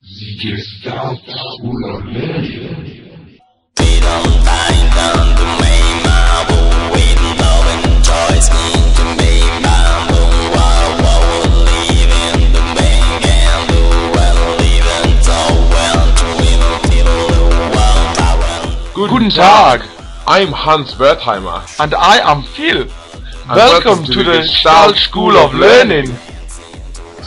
The Gestalt Psycology. Guten Tag, I'm Hans Wertheimer. And I am Phil. Welcome to the Gestalt School of Learning.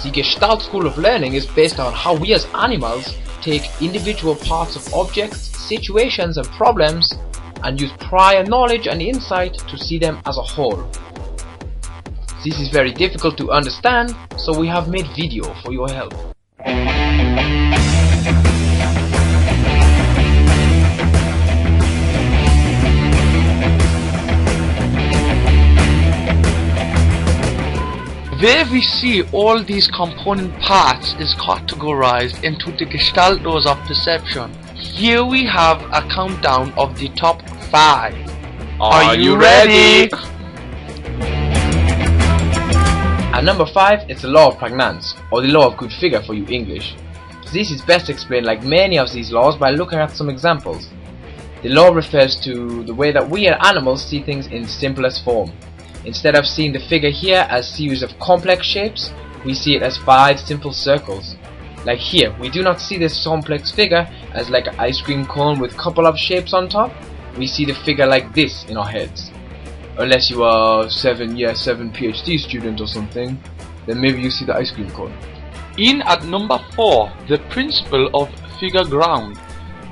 The Gestalt School of Learning is based on how we as animals take individual parts of objects, situations and problems and use prior knowledge and insight to see them as a whole. This is very difficult to understand, so we have made video for your help. Where we see all these component parts is categorized into the Gestalt laws of perception. Here we have a countdown of the top 5. Are you ready? At number 5 is the law of pregnance, or the law of good figure for you English. This is best explained like many of these laws by looking at some examples. The law refers to the way that we as animals see things in simplest form. Instead of seeing the figure here as a series of complex shapes, we see it as 5 simple circles. Like here, we do not see this complex figure as like an ice cream cone with a couple of shapes on top. We see the figure like this in our heads. Unless you are 7 PhD student or something, then maybe you see the ice cream cone. In at number 4, the principle of figure ground.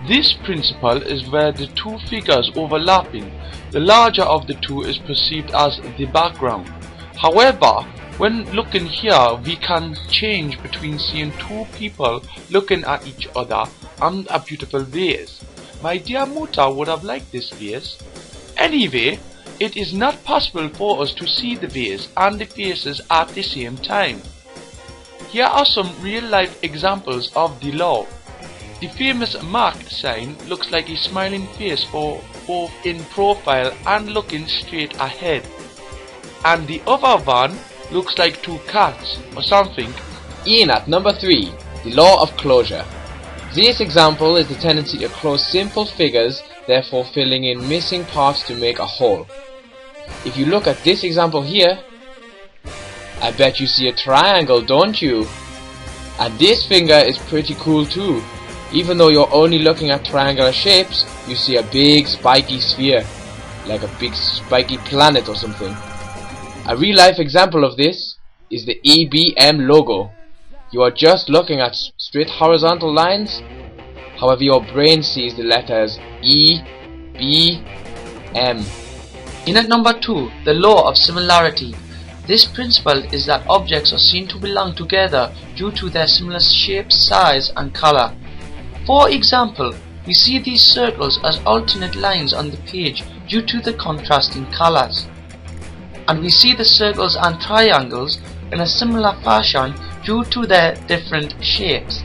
This principle is where the two figures overlapping, the larger of the two is perceived as the background. However, when looking here, we can change between seeing two people looking at each other and a beautiful vase. My dear Mutter would have liked this vase. Anyway, it is not possible for us to see the vase and the faces at the same time. Here are some real-life examples of the law. The famous Mark sign looks like a smiling face for both in profile and looking straight ahead. And the other one looks like two cats or something. In at number 3, the law of closure. This example is the tendency to close simple figures, therefore filling in missing parts to make a whole. If you look at this example here, I bet you see a triangle, don't you? And this finger is pretty cool too. Even though you're only looking at triangular shapes, you see a big spiky sphere, like a big spiky planet or something. A real life example of this is the EBM logo. You are just looking at straight horizontal lines, however your brain sees the letters E, B, M. In at number 2, the law of similarity. This principle is that objects are seen to belong together due to their similar shape, size and color. For example, we see these circles as alternate lines on the page due to the contrasting colors. And we see the circles and triangles in a similar fashion due to their different shapes.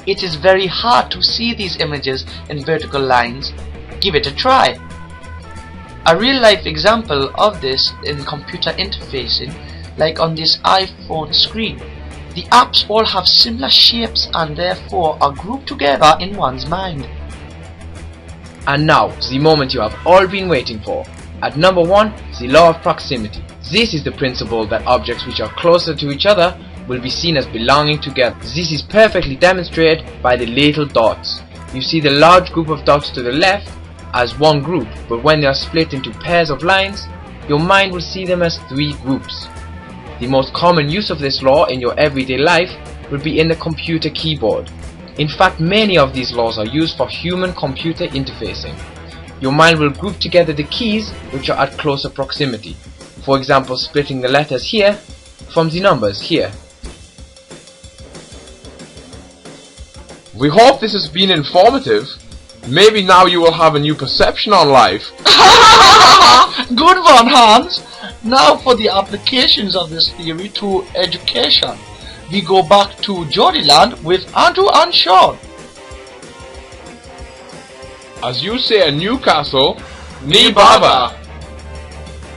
It is very hard to see these images in vertical lines. Give it a try. A real-life example of this in computer interfacing, like on this iPhone screen. The apps all have similar shapes and therefore are grouped together in one's mind. And now, the moment you have all been waiting for. At number 1, the law of proximity. This is the principle that objects which are closer to each other will be seen as belonging together. This is perfectly demonstrated by the little dots. You see the large group of dots to the left as one group, but when they are split into pairs of lines, your mind will see them as 3 groups. The most common use of this law in your everyday life will be in the computer keyboard. In fact, many of these laws are used for human-computer interfacing. Your mind will group together the keys which are at closer proximity. For example, splitting the letters here from the numbers here. We hope this has been informative. Maybe now you will have a new perception on life. Good one, Hans. Now for the applications of this theory to education. We go back to Jordyland with Andrew and Sean. As you say in Newcastle, Ni Baba.